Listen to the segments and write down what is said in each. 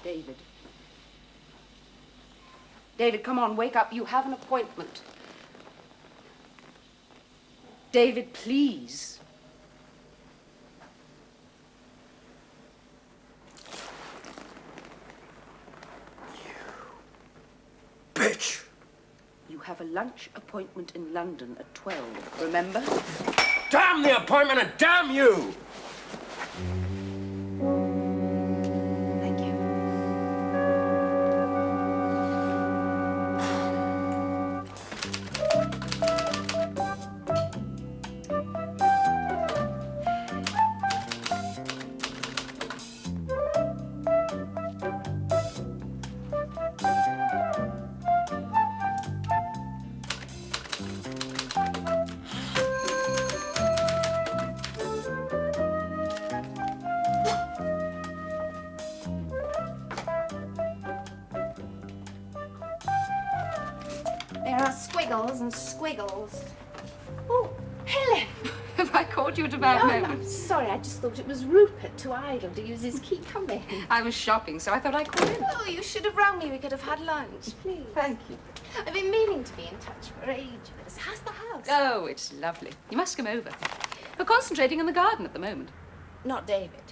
David. David, come on, wake up. You have an appointment. David, please. Bitch! You have a lunch appointment in London at 12, remember? Damn the appointment and damn you! Thank you. Squiggles and squiggles. Oh, Helen! Have I called you at a bad moment? I'm sorry, I just thought it was Rupert too idle to use his key. Come in. I was shopping, so I thought I'd call in. Oh, you should have rung me. We could have had lunch, please. Thank you. I've been meaning to be in touch for ages. How's the house? Oh, it's lovely. You must come over. We're concentrating on the garden at the moment. Not David.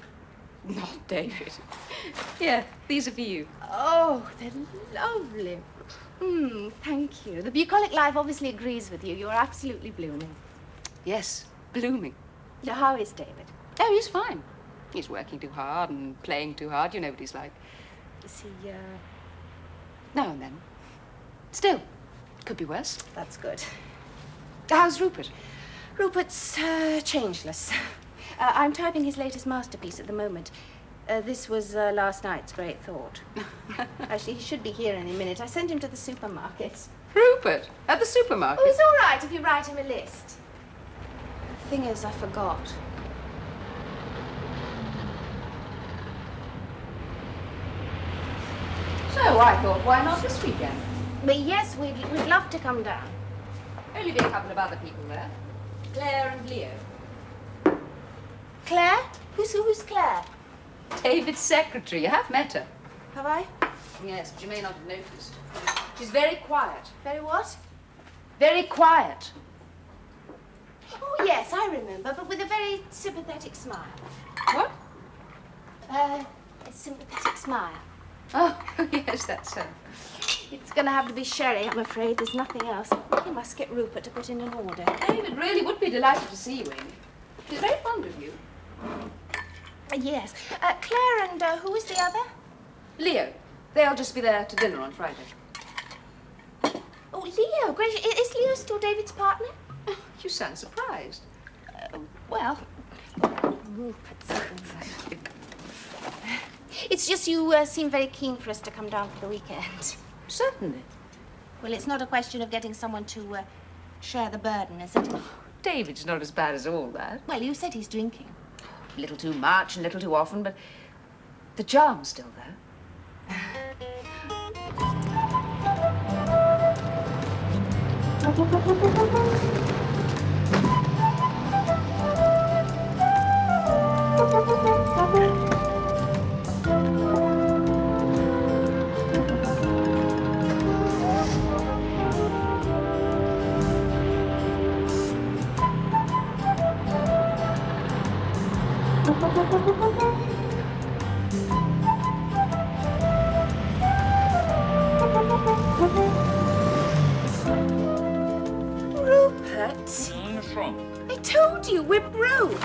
Not David. Yeah, these are for you. Oh, they're lovely. Thank you. The bucolic life obviously agrees with you. You're absolutely blooming. Yes, blooming. Now, how is David? Oh, he's fine. He's working too hard and playing too hard. You know what he's like. Is he, Now and then. Still, could be worse. That's good. How's Rupert? Rupert's, changeless. I'm typing his latest masterpiece at the moment. This was last night's great thought. Actually, he should be here any minute. I sent him to the supermarket. Rupert? At the supermarket? Oh, it's all right if you write him a list. The thing is, I forgot. So I thought, why not this weekend? But yes, we'd love to come down. Only be a couple of other people there. Claire and Leo. Claire? Who's Claire? David's secretary. You have met her. Have I? Yes, but you may not have noticed. She's very quiet. Very what? Very quiet. Oh, yes, I remember, but with a very sympathetic smile. What? A sympathetic smile. Oh, yes, that's her. It's gonna have to be sherry, I'm afraid. There's nothing else. You must get Rupert to put in an order. David really would be delighted to see you, Amy. She's very fond of you. Yes. Claire and who is the other? Leo. They'll just be there to dinner on Friday. Oh, Leo. Great. Is Leo still David's partner? Oh, you sound surprised. Well, Rupert's. It's just you seem very keen for us to come down for the weekend. Certainly. Well, it's not a question of getting someone to share the burden, is it? David's not as bad as all that. Well, you said he's drinking. A little too much and a little too often, but the charm's still there. Rupert! What's wrong? I told you, we're broke.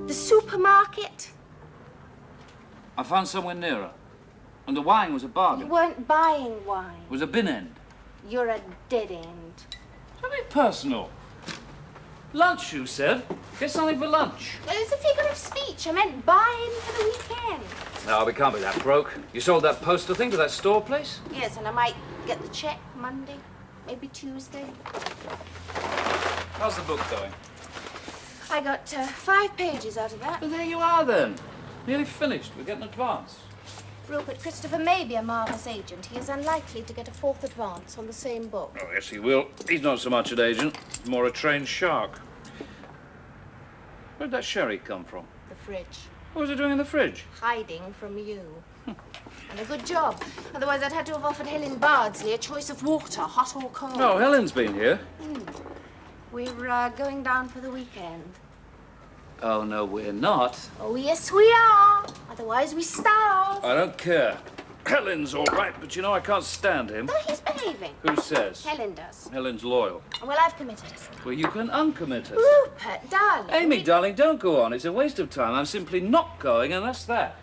The supermarket? I found somewhere nearer. And the wine was a You bargain. weren't buying wine. It was a bin end. You're a dead end. Something personal. Lunch, you said. Get something for lunch. Well, it's a figure of speech. I meant buying for the weekend. No, we can't be that broke. You sold that poster thing to that store place? Yes, and I might get the check Monday, maybe Tuesday. How's the book going? I got 5 pages out of that. Well, there you are then. Nearly finished. We're getting advance. Rupert, Christopher may be a marvellous agent. He is unlikely to get a 4th advance on the same book. Oh, yes, he will. He's not so much an agent, more a trained shark. Where'd that sherry come from? The fridge. What was it doing in the fridge? Hiding from you. And a good job. Otherwise, I'd had to have offered Helen Bardsley a choice of water, hot or cold. No, Helen's been here. We're going down for the weekend. Oh, no, we're not. Oh, yes, we are. Otherwise, we starve. I don't care. Helen's all right, but you know I can't stand him. Oh, he's behaving. Who says? Helen does. Helen's loyal. Well, I've committed us. Well, you can uncommit us. Rupert, darling. Amy, darling, don't go on. It's a waste of time. I'm simply not going, and that's that.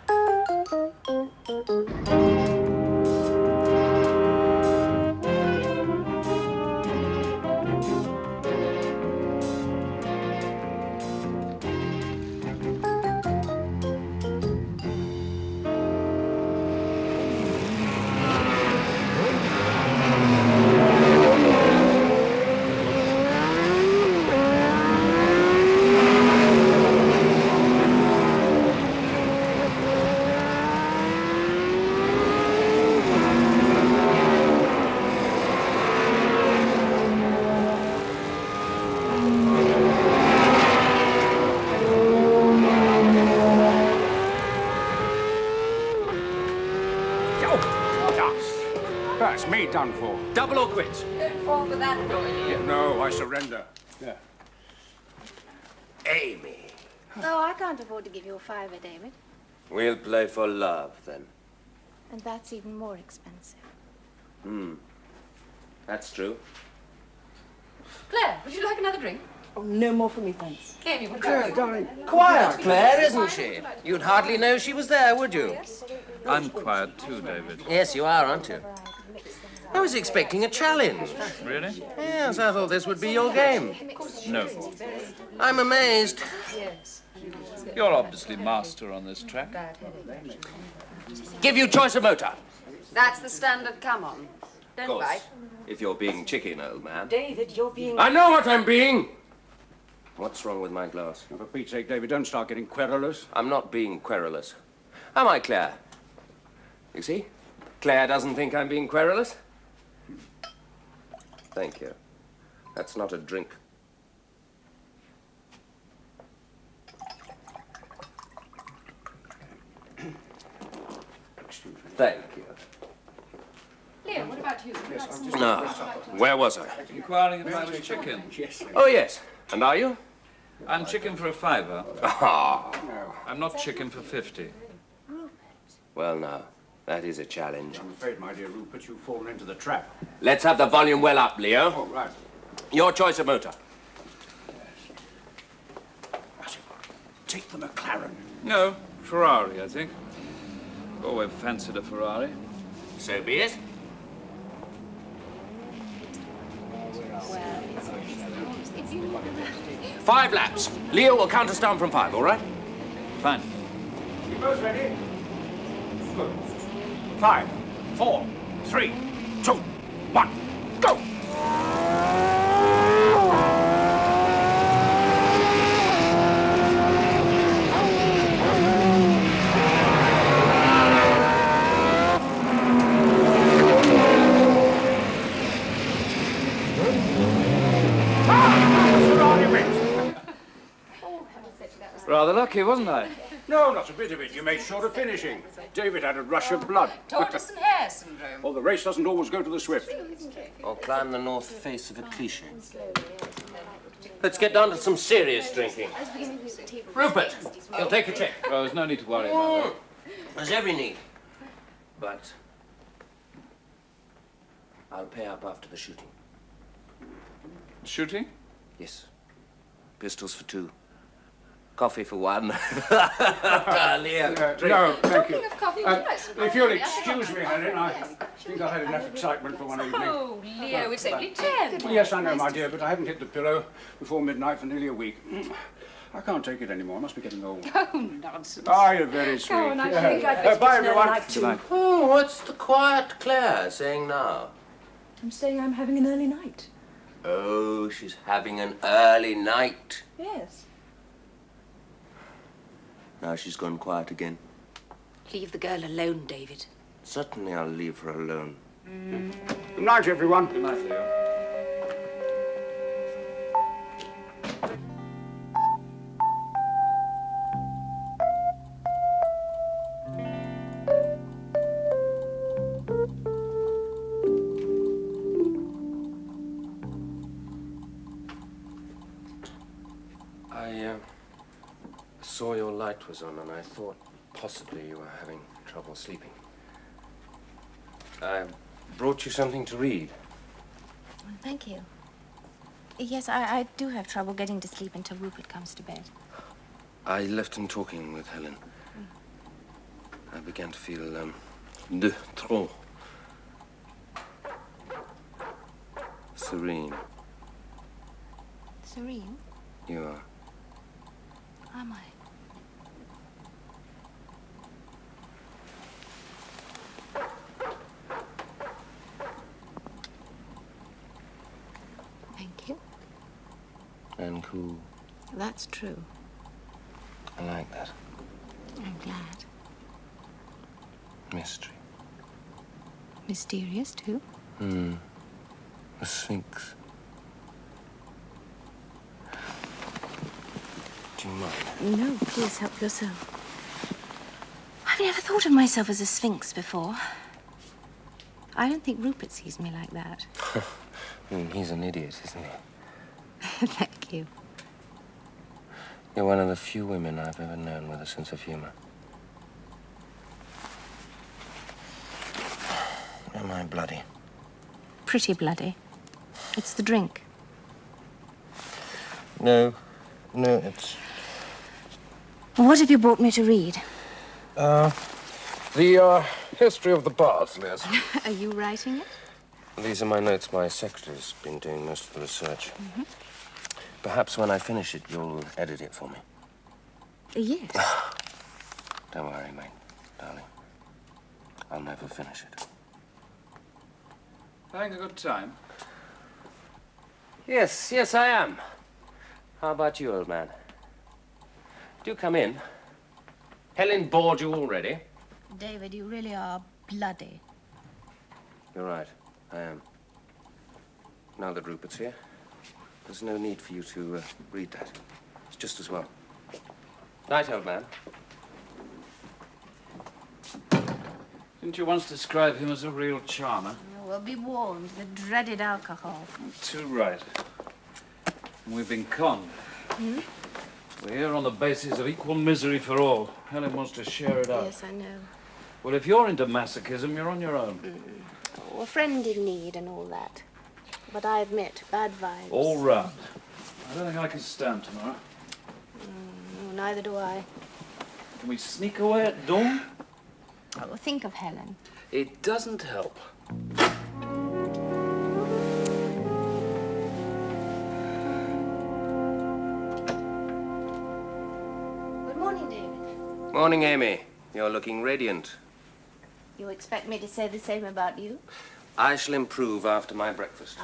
That's me done for. Double or quits? Don't fall for that, Roy. Yeah, no, I surrender. Yeah. Amy. Oh, I can't afford to give you a fiver, David. We'll play for love, then. And that's even more expensive. That's true. Claire, would you like another drink? Oh, no more for me, thanks. Amy, would Claire, darling. Quiet, Claire, isn't she? You'd hardly know she was there, would you? I'm quiet too, David. Yes, you are, aren't you? I was expecting a challenge. Really? Yes, I thought this would be your game. No. I'm amazed. You're obviously master on this track. Give you choice of motor. That's the standard. Come on. Of Don't course. bite. If you're being chicken, old man. David, you're being... I know what I'm being. What's wrong with my glass? For Pete's sake, David, don't start getting querulous. I'm not being querulous. Am I, Claire? You see? Claire doesn't think I'm being querulous. Thank you. That's not a drink. Excuse me. Thank you. Leo, what about you? No. Where was I? Inquiring if I was chicken. Yes. Oh, yes. And are you? I'm chicken for a fiver. Ah. No, I'm not chicken for 50. Well, now, that is a challenge. I'm afraid, my dear Rupert, you've fallen into the trap. Let's have the volume well up, Leo. Oh, right. Your choice of motor. Take the McLaren. No, Ferrari, I think. Always fancied a Ferrari. So be it. Five laps. Leo will count us down from 5, all right? Fine. You both ready? Good. 5, 4, 3, 2, 1, go! Rather lucky, wasn't I? No, not a bit of it. You made short of finishing. David had a rush of blood. Tortoise and hare syndrome. Well, the race doesn't always go to the swift. Or climb the north face of a cliche. Let's get down to some serious drinking. Rupert, you'll take a check. Well, there's no need to worry about that. There's every need. But I'll pay up after the shooting. Shooting? Yes. Pistols for 2. Coffee for 1. Leo. No, thank you. Of coffee, would you like some If you'll coffee? excuse me, Helen, I think I've had enough excitement for one evening. Oh, Leo, it's only 10. Yes, I know, my dear, but I haven't hit the pillow before midnight for nearly a week. I can't take it anymore. I must be getting old. Oh, nonsense. Ah, you're very sweet. Go on, I think I'd better bye, get an early everyone. night too. Good night. Oh, what's the quiet Claire saying now? I'm saying I'm having an early night. Oh, she's having an early night. Yes. Now she's gone quiet again. Leave the girl alone, David. Certainly I'll leave her alone. Good night, everyone. Good night, Leo. light was on, and I thought possibly you were having trouble sleeping. I brought you something to read. Well, thank you. Yes, I do have trouble getting to sleep until Rupert comes to bed. I left him talking with Helen. I began to feel, de trop. Serene. Serene? You are. Am I? Thank you. And cool. That's true. I like that. I'm glad. Mystery. Mysterious, too. The Sphinx. Do you mind? No, please help yourself. I've never thought of myself as a sphinx before. I don't think Rupert sees me like that. He's an idiot, isn't he? Thank you. You're one of the few women I've ever known with a sense of humor. Am I bloody? Pretty bloody. It's the drink. No, it's... What have you brought me to read? The history of the Bardsleys. Are you writing it? These are my notes. My secretary's been doing most of the research. Perhaps when I finish it, you'll edit it for me. Yes. Don't worry, mate, darling. I'll never finish it. Having a good time? Yes, I am. How about you, old man? Do come in. Helen bored you already? David, you really are bloody. You're right, I am. Now that Rupert's here, there's no need for you to read that. It's just as well. Night, old man. Didn't you once describe him as a real charmer? Well, be warned, the dreaded alcohol. Too right. And we've been conned. We're here on the basis of equal misery for all. Helen wants to share it out. Yes, I know. Well, if you're into masochism, you're on your own. Oh, a friend in need and all that. But I admit, bad vibes. All round. I don't think I can stand tomorrow. No, neither do I. Can we sneak away at dawn? Oh, think of Helen. It doesn't help. Good morning, David. Morning, Amy. You're looking radiant. You expect me to say the same about you? I shall improve after my breakfast.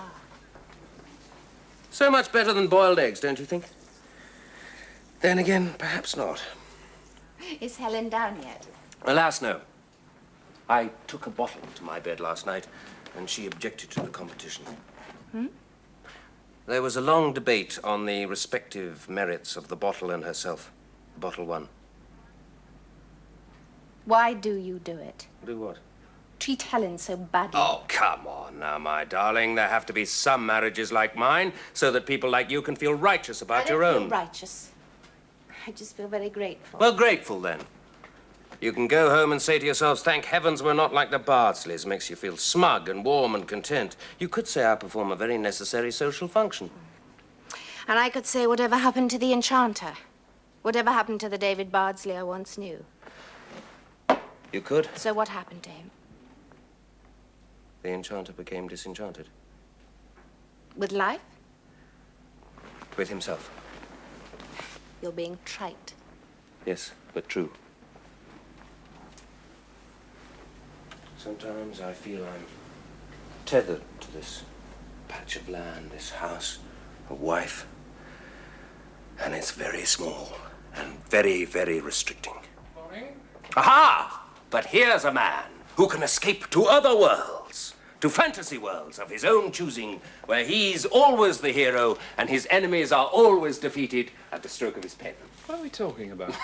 So much better than boiled eggs, don't you think? Then again, perhaps not. Is Helen down yet? Alas, no. I took a bottle to my bed last night, and she objected to the competition. There was a long debate on the respective merits of the bottle and herself. The bottle won. Why do you do it? Do what? Treat Helen so badly. Oh, come on now, my darling. There have to be some marriages like mine so that people like you can feel righteous about your I own. don't feel righteous. I just feel very grateful. Well, grateful then. You can go home and say to yourselves, thank heavens we're not like the Bardsleys. Makes you feel smug and warm and content. You could say I perform a very necessary social function. And I could say whatever happened to the enchanter. Whatever happened to the David Bardsley I once knew. You could. So what happened to him? The enchanter became disenchanted. With life? With himself. You're being trite. Yes, but true. Sometimes I feel I'm tethered to this patch of land, this house, a wife. And it's very small and very, very restricting. Morning. Aha! But here's a man who can escape to other worlds, to fantasy worlds of his own choosing, where he's always the hero and his enemies are always defeated at the stroke of his pen. What are we talking about?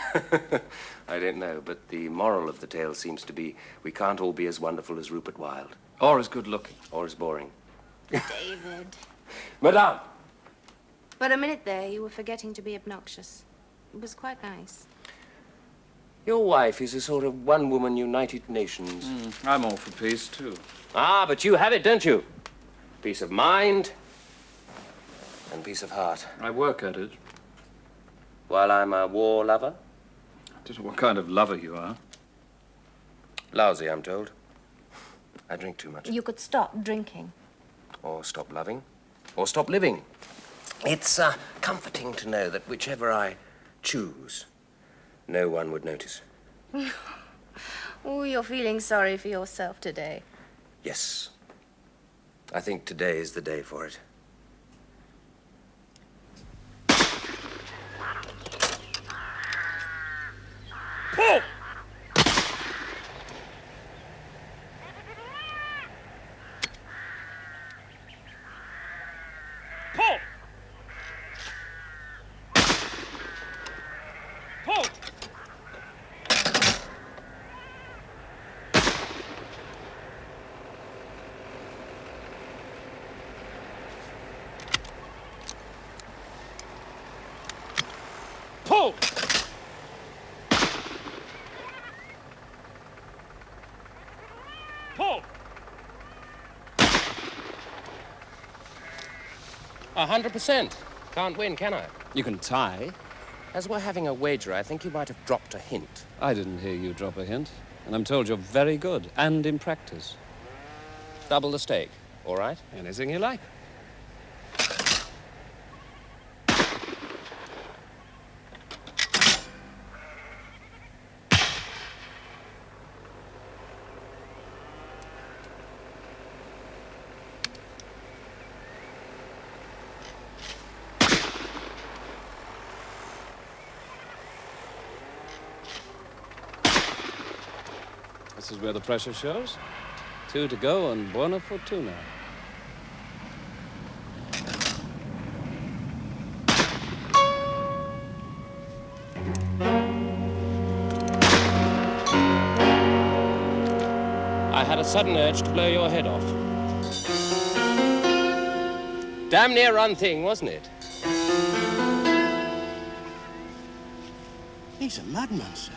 I don't know, but the moral of the tale seems to be we can't all be as wonderful as Rupert Wilde. Or as good looking. Or as boring. David. Madame! For a minute there, you were forgetting to be obnoxious. It was quite nice. Your wife is a sort of one-woman United Nations. I'm all for peace, too. Ah, but you have it, don't you? Peace of mind and peace of heart. I work at it. While I'm a war lover? I don't know what kind of lover you are. Lousy, I'm told. I drink too much. You could stop drinking. Or stop loving. Or stop living. It's comforting to know that whichever I choose, no one would notice. Oh, you're feeling sorry for yourself today. Yes. I think today is the day for it. Paul! Paul! Paul! Paul! Paul! 100%. Can't win, can I? You can tie. As we're having a wager, I think you might have dropped a hint. I didn't hear you drop a hint. And I'm told you're very good, and in practice. Double the stake, all right? Anything you like. This is where the pressure shows. 2 to go and buona fortuna. I had a sudden urge to blow your head off. Damn near run thing, wasn't it? He's a madman, sir.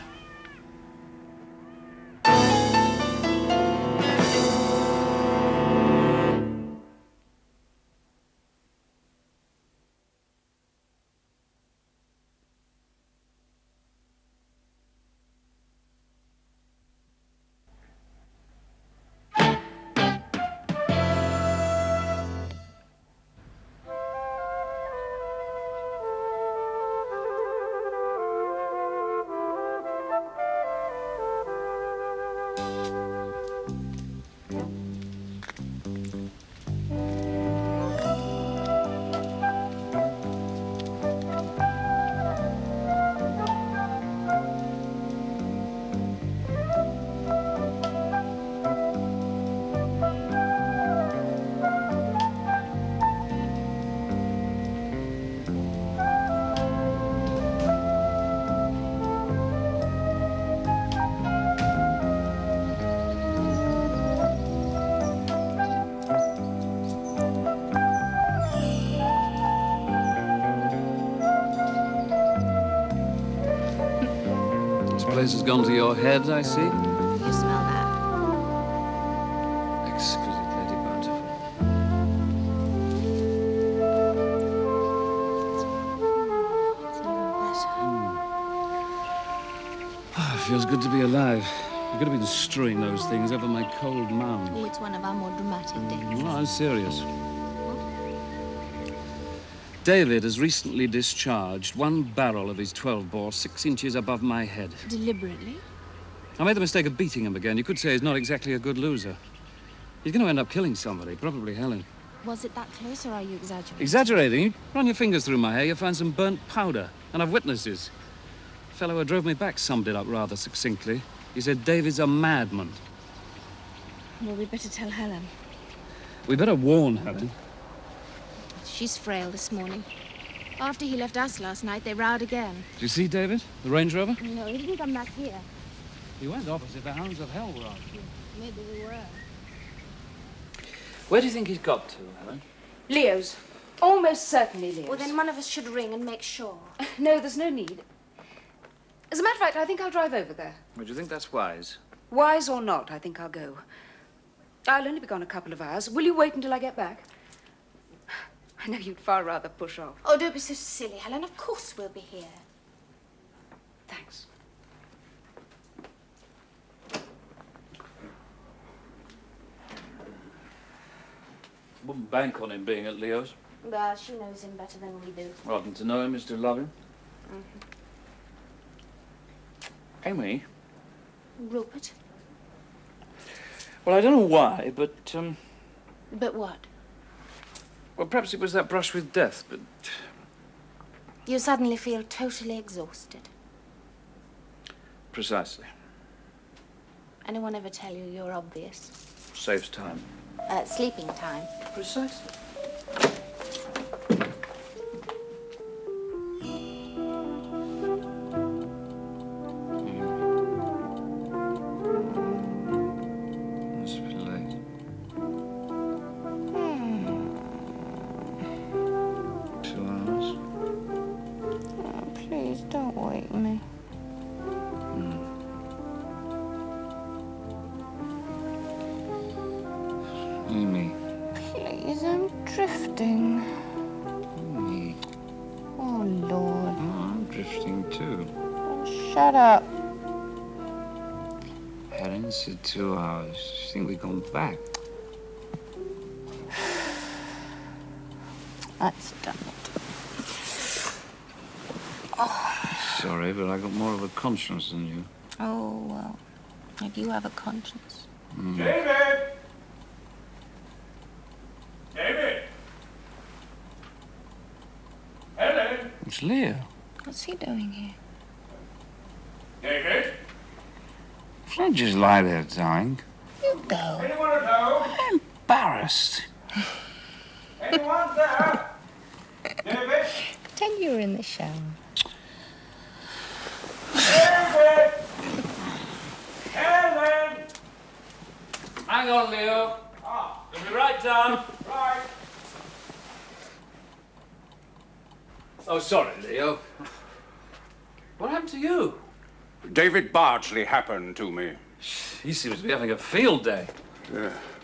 Place has gone to your head, I see. You smell that? Exquisitely bountiful. It feels good to be alive. You could have been strewing those things over my cold mound. Oh, it's one of our more dramatic days. No, I'm serious. David has recently discharged 1 barrel of his 12-bore 6 inches above my head. Deliberately? I made the mistake of beating him again. You could say he's not exactly a good loser. He's going to end up killing somebody, probably Helen. Was it that close, or are you exaggerating? Exaggerating? You run your fingers through my hair, you'll find some burnt powder. And I've witnesses. The fellow who drove me back summed it up rather succinctly. He said David's a madman. Well, we'd better tell Helen. We better warn Helen. She's frail this morning. After he left us last night, they rowed again. Did you see David, the Range Rover? No, he didn't come back here. He went opposite the hounds of hell were after him. Maybe we were. Where do you think he's got to, Helen? Leo's. Almost certainly Leo's. Well, then one of us should ring and make sure. No, there's no need. As a matter of fact, I think I'll drive over there. Would you think that's wise? Wise or not, I think I'll go. I'll only be gone a couple of hours. Will you wait until I get back? I know you'd far rather push off. Oh, don't be so silly, Helen. Of course we'll be here. Thanks. Wouldn't bank on him being at Leo's. Well, she knows him better than we do. Oughtn't to know him is to love him. Amy? Rupert? Well, I don't know why, but, But what? well, perhaps it was that brush with death, but You suddenly feel totally exhausted. precisely. Anyone ever tell you you're obvious? Saves time. Sleeping time. Precisely. It's a bit late. 2 hours. Oh, please don't wake me. Amy. Please, I'm drifting. Amy. Oh, Lord. Oh, I'm drifting too. Oh, shut up. Helen said 2 hours. You think we've gone back? That's done it. Sorry, but I got more of a conscience than you. Oh, well. If you have a conscience. David! David! Helen! It's Leo. What's he doing here? David? Don't just lie there dying. You go. Anyone at home? Embarrassed. Anyone there? David? Tell you were in the shower. David! Helen! Hang on, Leo. We'll be right down. Right. Oh, sorry, Leo. What happened to you? David Bardsley happened to me. He seems to be having a field day.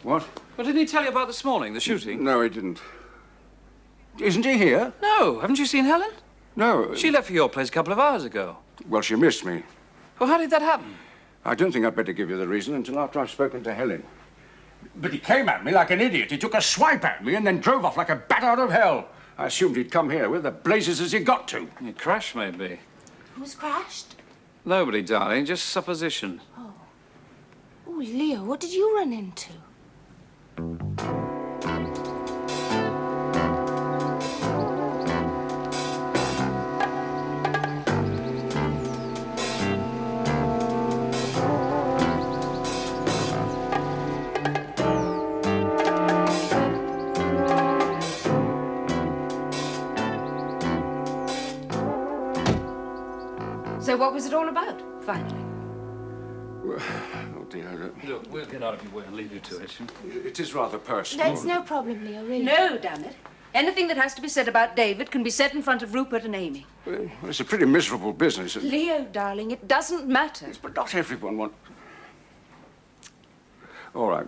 What? What didn't he tell you about this morning, the shooting? No, he didn't. Isn't he here? No. Haven't you seen Helen? No. She left for your place a couple of hours ago. Well, she missed me. Well, how did that happen? I don't think I'd better give you the reason until after I've spoken to Helen. But he came at me like an idiot. He took a swipe at me and then drove off like a bat out of hell. I assumed he'd come here. Where the blazes has he got to? A crash, maybe. Who's crashed? Nobody, darling. Just supposition. Oh, Leo, what did you run into? So what was it all about, finally? Oh, dear. Look, we'll get out of your way and leave you to it. It is rather personal. That's no problem, Leo, really. No, damn it. Anything that has to be said about David can be said in front of Rupert and Amy. Well, it's a pretty miserable business. Leo, darling, it doesn't matter. But not everyone wants... All right.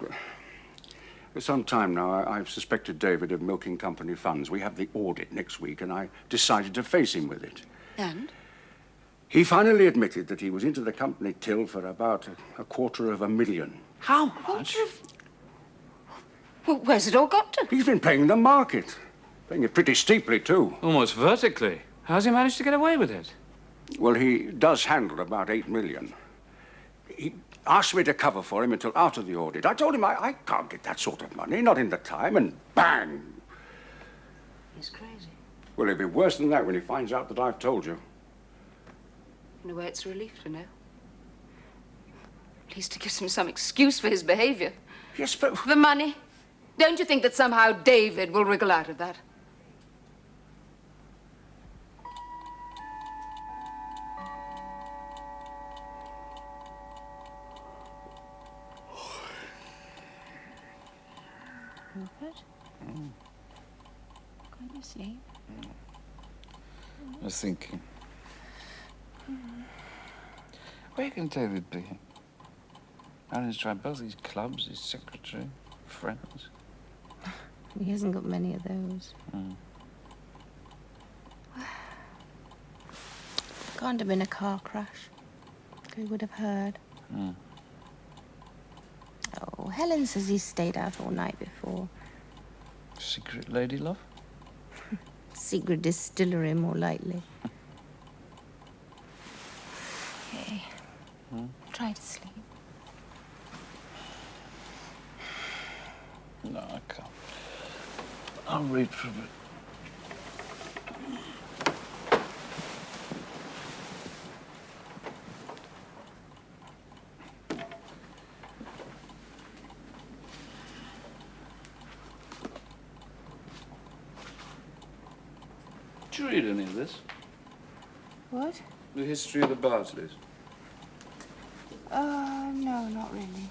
For some time now, I've suspected David of milking company funds. We have the audit next week, and I decided to face him with it. And? He finally admitted that he was into the company till for about a $250,000. How much? Well, where's it all got to? He's been paying the market. Paying it pretty steeply, too. Almost vertically. How's he managed to get away with it? Well, he does handle about $8 million. He asked me to cover for him until after the audit. I told him I can't get that sort of money, not in the time, and bang! He's crazy. Well, it'll be worse than that when he finds out that I've told you. In a way, it's a relief to know. At least it gives him some excuse for his behavior. Yes, but... The money. Don't you think that somehow David will wriggle out of that? Rupert? Can't you sleep? I was thinking. Where can David be? Alan's tried both his clubs, his secretary, friends. He hasn't got many of those. Can't have been a car crash. He would have heard. Oh, Helen says he stayed out all night before. Secret lady love? Secret distillery, more likely. Okay. Try to sleep. No, I can't. I'll read for a bit. Did you read any of this? What? The history of the Bardsleys? No, not really.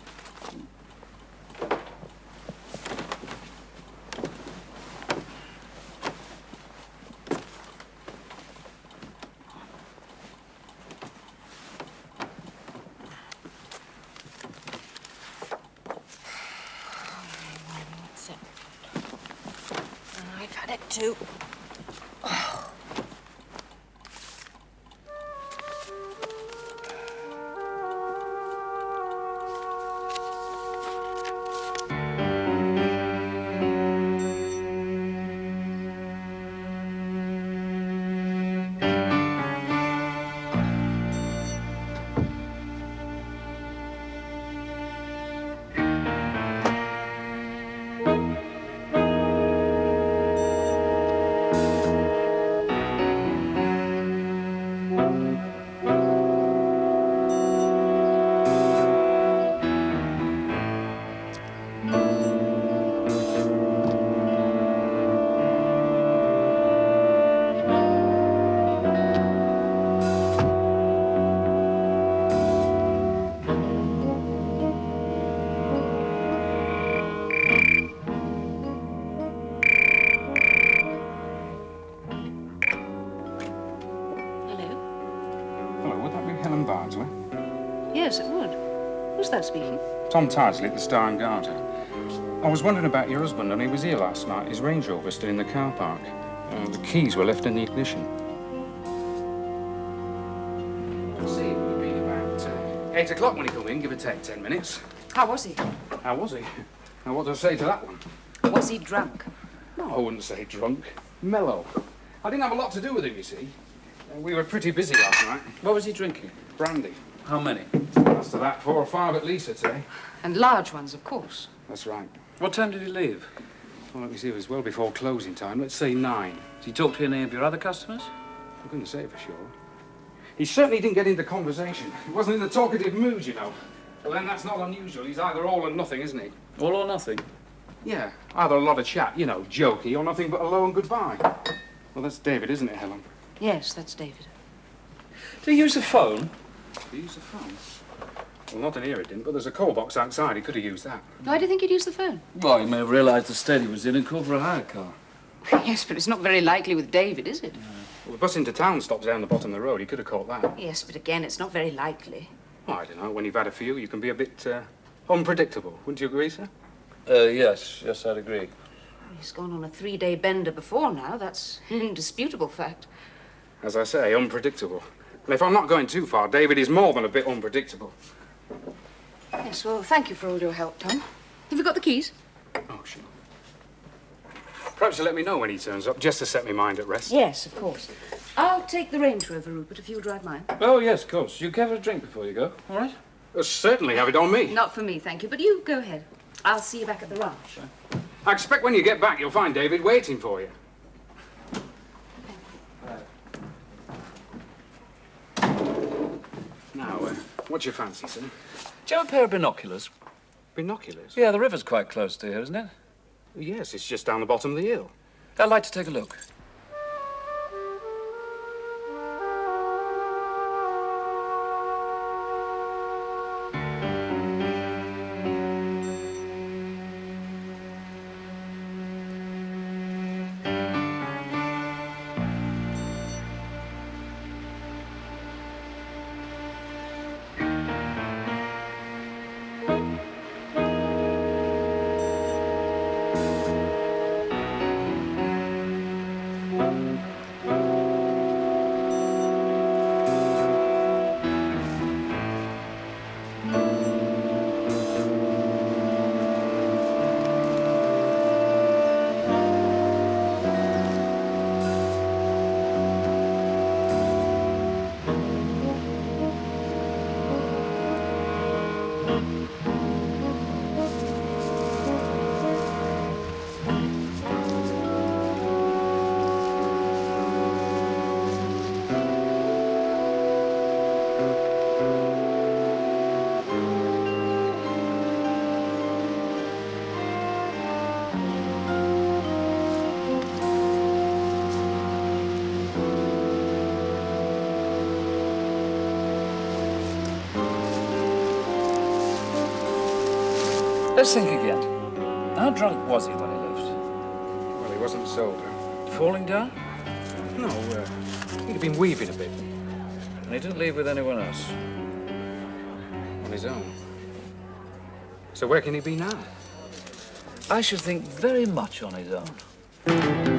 What's it? I've had it too. Hello, would that be Helen Bardsley? Yes, it would. Who's that speaking? Tom Tardsley at the Star and Garter. I was wondering about your husband, and he was here last night. His Range Rover still in the car park. The keys were left in the ignition. I'll see, it would have been about 8 o'clock when he come in, give or take 10 minutes. How was he? How was he? Now, what do I say to that one? Was he drunk? No, I wouldn't say drunk. Mellow. I didn't have a lot to do with him, you see. We were pretty busy last night. What was he drinking? Brandy. How many? As to that, 4 or 5 at least, I'd say. And large ones, of course. That's right. What time did he leave? Well, let me see, it was well before closing time. Let's say 9. Did he talk to any of your other customers? I couldn't say for sure. He certainly didn't get into conversation. He wasn't in the talkative mood, you know. Well, then that's not unusual. He's either all or nothing, isn't he? All or nothing? Yeah, either a lot of chat, you know, jokey, or nothing but hello and goodbye. Well, that's David, isn't it, Helen? Yes, that's David. Do you use the phone? He used the phone. Well, not in here it didn't, but there's a call box outside. He could have used that. Why do you think he'd use the phone? Well, he may have realised the state he was in and called for a hire car. Yes, but it's not very likely with David, is it? Well, the bus into town stops down the bottom of the road. He could have caught that. Yes, but again, it's not very likely. Oh, I don't know. When you've had a few, you can be a bit unpredictable. Wouldn't you agree, sir? Yes, I'd agree. He's gone on a 3-day bender before now. That's an indisputable fact. As I say, unpredictable. And if I'm not going too far, David is more than a bit unpredictable. Yes, well, thank you for all your help, Tom. Have you got the keys? Oh, sure. Perhaps you'll let me know when he turns up, just to set my mind at rest. Yes, of course. I'll take the Range Rover, Rupert, if you'll drive mine. Oh, yes, of course. You have a drink before you go, all right? Certainly have it on me. Not for me, thank you, but you go ahead. I'll see you back at the ranch. I expect when you get back, you'll find David waiting for you. Now, what's your fancy, sir? Do you have a pair of binoculars? Binoculars? Yeah, the river's quite close to here, isn't it? Yes, it's just down the bottom of the hill. I'd like to take a look. Let's think again. How drunk was he when he left? Well, he wasn't sober. Falling down? No, he'd have been weaving a bit. And he didn't leave with anyone else. On his own. So where can he be now? I should think very much on his own.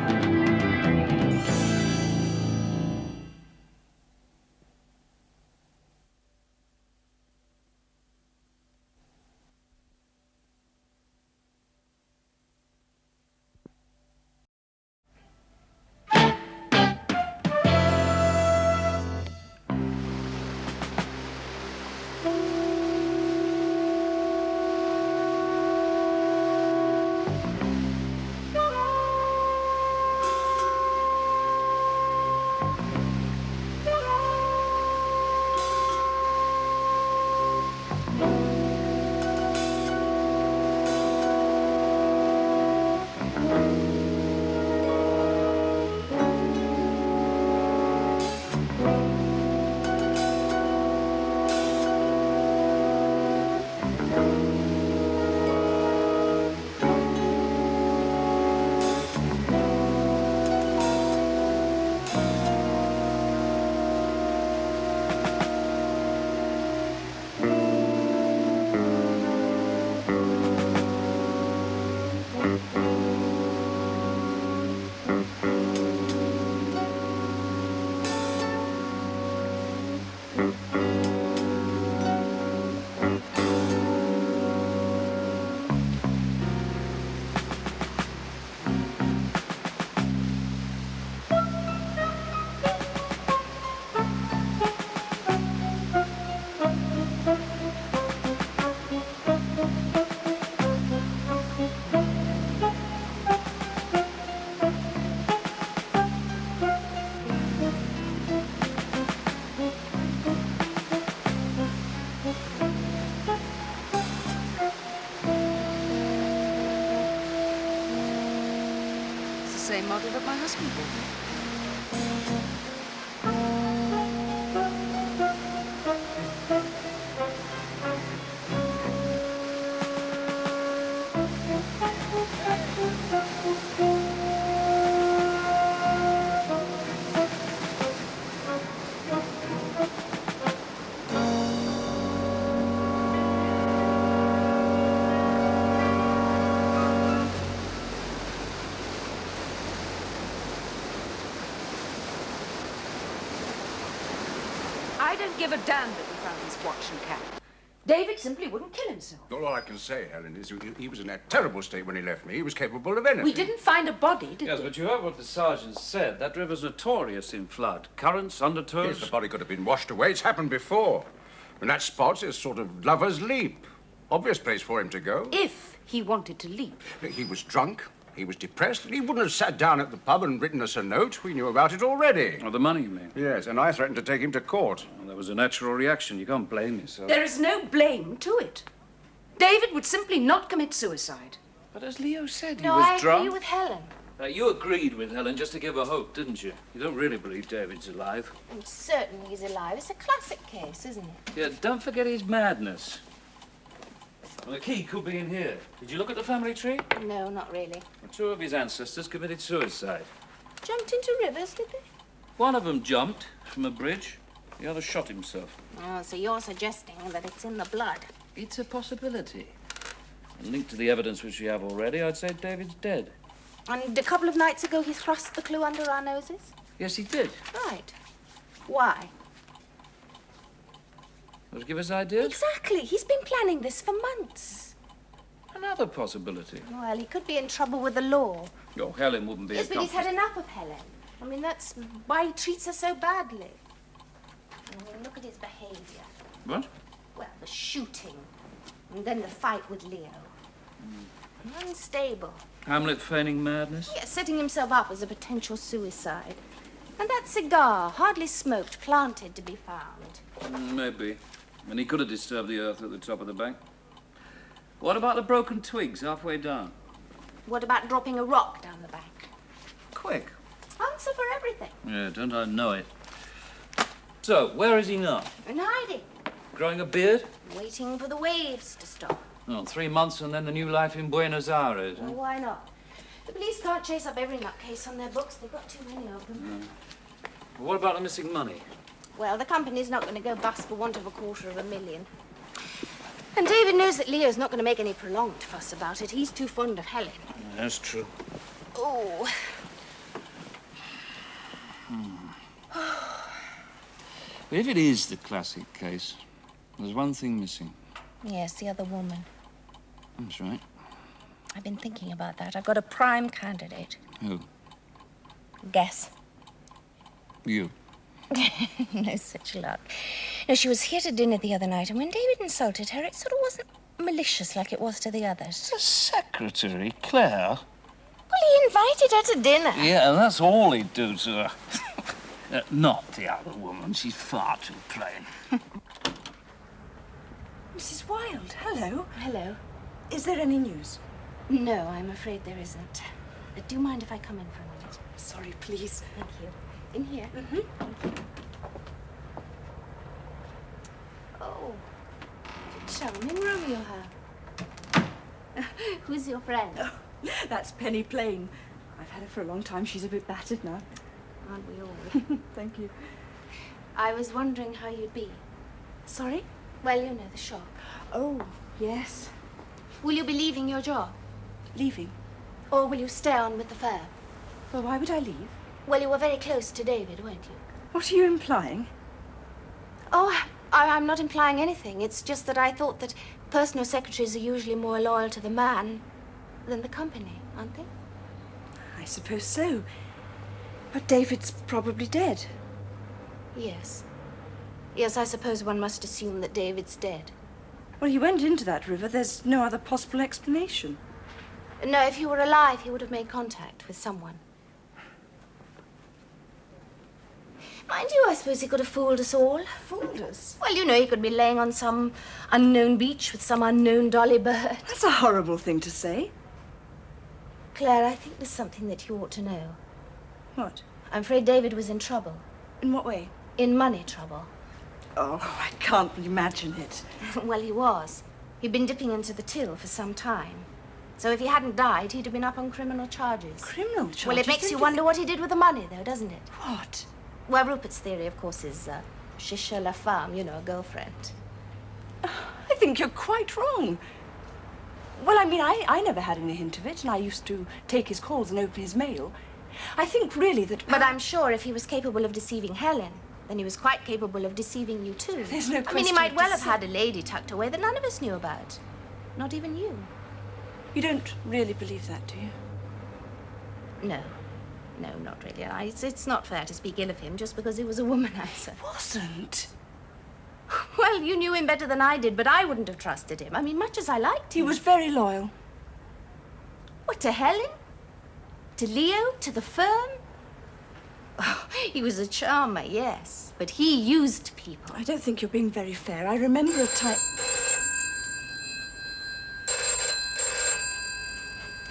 Same model that my husband bought me. I don't give a damn that we found his watch and cap. David simply wouldn't kill himself. All I can say, Helen, is he was in that terrible state when he left me. He was capable of anything. We didn't find a body, did Yes, we? but you heard what the sergeant said. That river's notorious in flood. Currents, undertows. Yes, the body could have been washed away. It's happened before. And that spot's a sort of lover's leap. Obvious place for him to go. If he wanted to leap. He was drunk. He was depressed. He wouldn't have sat down at the pub and written us a note. We knew about it already. Oh, the money, you mean? Yes, and I threatened to take him to court. Well, that was a natural reaction. You can't blame yourself. There is no blame to it. David would simply not commit suicide. But as Leo said, he No, was I drunk. agree with Helen. You agreed with Helen just to give her hope, didn't you? You don't really believe David's alive. I'm certain he's alive. It's a classic case, isn't it? Yeah, don't forget his madness. Well, the key could be in here. Did you look at the family tree? No, not really. Well, two of his ancestors committed suicide. Jumped into rivers, did they? One of them jumped from a bridge. The other shot himself. Oh, so you're suggesting that it's in the blood. It's a possibility. And linked to the evidence which we have already, I'd say David's dead. And a couple of nights ago, he thrust the clue under our noses? Yes, he did. Right. Why? Does it give us ideas? Exactly. He's been planning this for months. Another possibility. Well, he could be in trouble with the law. Oh, Helen wouldn't be Yes, but he's had accomplice. enough of Helen. I mean, that's why he treats her so badly. I mean, look at his behavior. What? Well, the shooting, and then the fight with Leo. Unstable. Hamlet feigning madness? Yeah, setting himself up as a potential suicide. And that cigar, hardly smoked, planted to be found. Maybe. And he could have disturbed the earth at the top of the bank. What about the broken twigs halfway down? What about dropping a rock down the bank? Quick. Answer for everything. Yeah, don't I know it? So, where is he now? In hiding, Growing a beard? waiting for the waves to stop. Oh, 3 months and then the new life in Buenos Aires. Well, why not? The police can't chase up every nutcase on their books. They've got too many of them. Well, what about the missing money? Well, the company's not going to go bust for want of $250,000. And David knows that Leo's not going to make any prolonged fuss about it. He's too fond of Helen. That's true. Oh. But if it is the classic case, there's one thing missing. Yes, the other woman. That's right. I've been thinking about that. I've got a prime candidate. Who? Guess. You. No such luck. No, she was here to dinner the other night, and when David insulted her, it sort of wasn't malicious like it was to the others. The secretary, Claire? Well, he invited her to dinner. Yeah, and that's all he'd do to her. Not the other woman. She's far too plain. Mrs. Wilde, hello. Hello. Is there any news? No, I'm afraid there isn't. Do you mind if I come in for a minute? Sorry, please. Thank you. In here. Oh, charming room you have. Who's your friend? Oh, that's Penny Plain. I've had her for a long time. She's a bit battered now. Aren't we all? Thank you. I was wondering how you'd be. Sorry? Well, you know, the shop. Oh, yes. Will you be leaving your job? Leaving? Or will you stay on with the firm? Well, why would I leave? Well, you were very close to David, weren't you? What are you implying? Oh, I'm not implying anything. It's just that I thought that personal secretaries are usually more loyal to the man than the company, aren't they? I suppose so. But David's probably dead. Yes. Yes, I suppose one must assume that David's dead. Well, he went into that river. There's no other possible explanation. No, if he were alive, he would have made contact with someone. Mind you, I suppose he could have fooled us all. Fooled us? Well, you know, he could be laying on some unknown beach with some unknown dolly bird. That's a horrible thing to say. Claire, I think there's something that you ought to know. What? I'm afraid David was in trouble. In what way? In money trouble. Oh, I can't imagine it. Well, he was. He'd been dipping into the till for some time. So if he hadn't died, he'd have been up on criminal charges. Criminal charges? Well, it makes Don't you think- wonder what he did with the money, though, doesn't it? What? Well, Rupert's theory, of course, is chicha la femme, you know, a girlfriend. I think you're quite wrong. Well, I mean, I never had any hint of it, and I used to take his calls and open his mail. I think really that... But I'm sure if he was capable of deceiving Helen, then he was quite capable of deceiving you, too. There's no I mean, he question might of well have deceit. had a lady tucked away that none of us knew about. Not even you. You don't really believe that, do you? No. No, not really. It's not fair to speak ill of him just because he was a womanizer. Wasn't. Well, you knew him better than I did, but I wouldn't have trusted him. I mean, much as I liked He him. was very loyal. What, to Helen? To Leo? To the firm? Oh, he was a charmer, yes. But he used people. I don't think you're being very fair. I remember a time...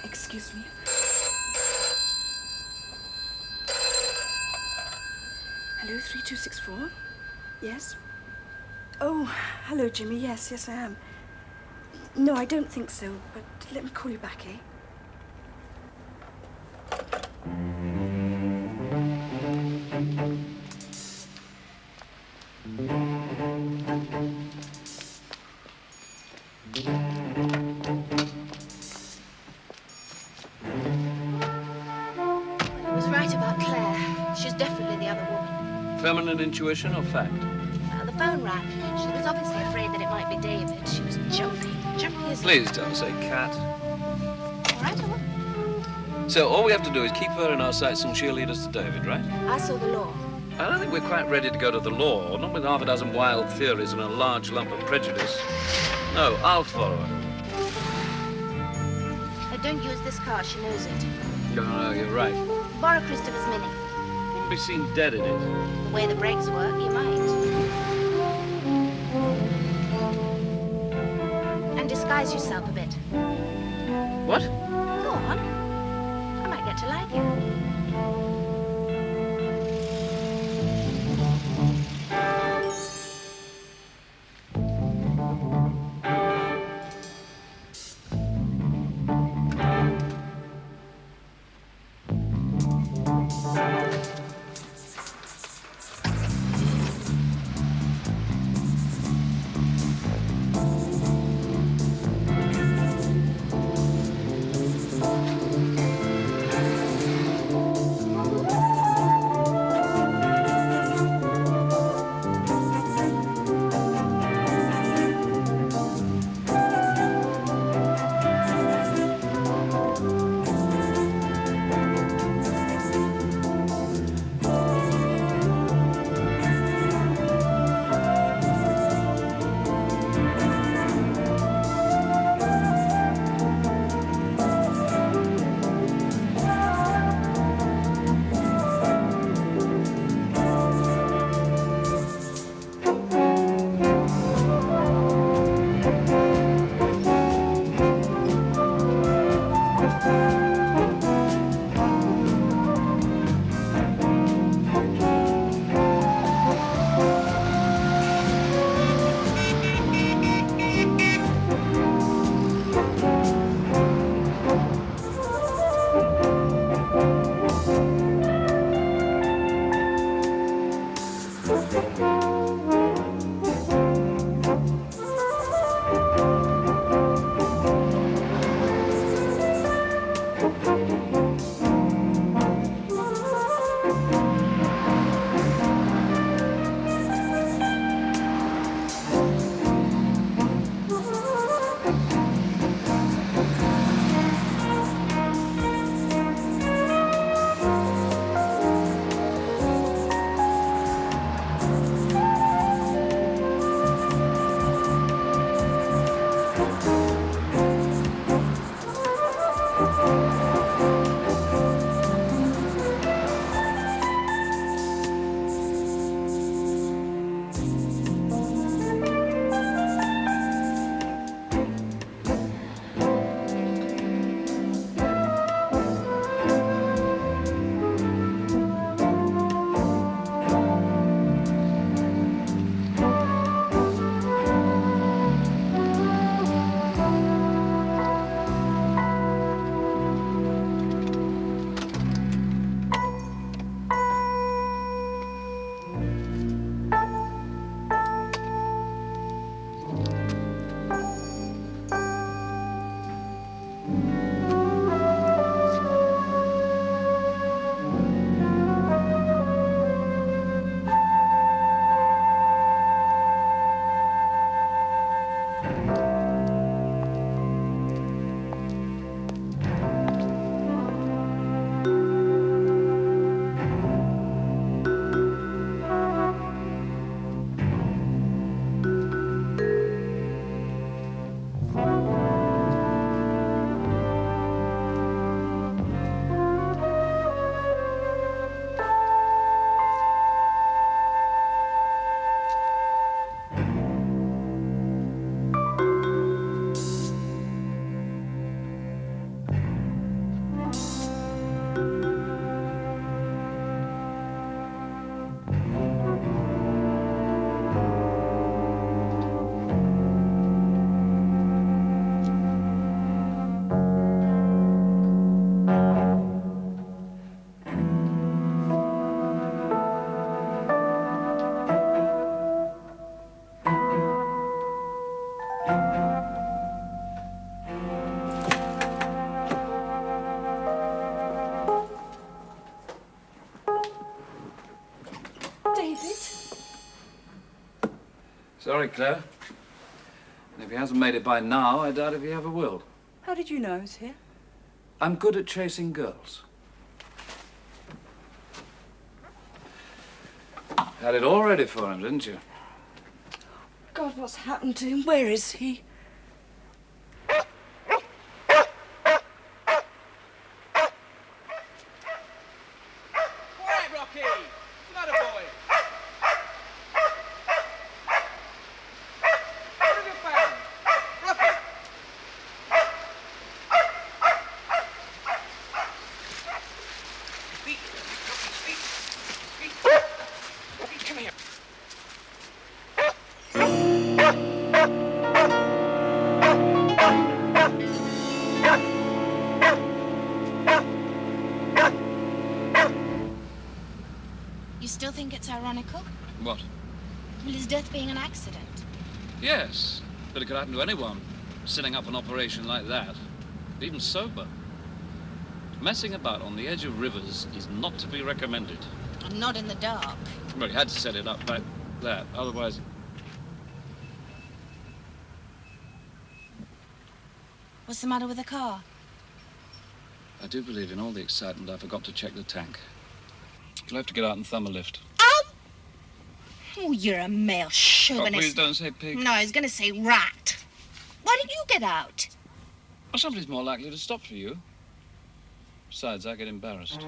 Excuse me. Hello, 3264? Yes? Oh, hello, Jimmy. Yes, I am. No, I don't think so, but let me call you back, eh? He was right about Claire. She's definitely the other woman. Feminine intuition or fact? The phone rang. She was obviously afraid that it might be David. She was jumping as... Please don't say cat. All right, I will. So all we have to do is keep her in our sights and she'll lead us to David, right? I saw the law. I don't think we're quite ready to go to the law, not with half a dozen wild theories and a large lump of prejudice. No, I'll follow her. Don't use this car. She knows it. No, you're right. Borrow Christopher's Mini. Wouldn't be seen dead in it. The way the brakes work, you might. And disguise yourself a bit. What? Go on. I might get to like you. Sorry, Claire. And if he hasn't made it by now, I doubt if he ever will. How did you know I was here? I'm good at chasing girls. Had it all ready for him, didn't you? God, what's happened to him? Where is he? You still think it's ironical? What? Well, his death being an accident. Yes, but it could happen to anyone, setting up an operation like that, even sober. Messing about on the edge of rivers is not to be recommended. And not in the dark. Well, he had to set it up like that, otherwise... What's the matter with the car? I do believe in all the excitement I forgot to check the tank. You'll have to get out and thumb a lift. Oh, you're a male Oh, chauvinist. please don't say pig. No, I was going to say rat. Why didn't you get out? Well, somebody's more likely to stop for you. Besides, I get embarrassed.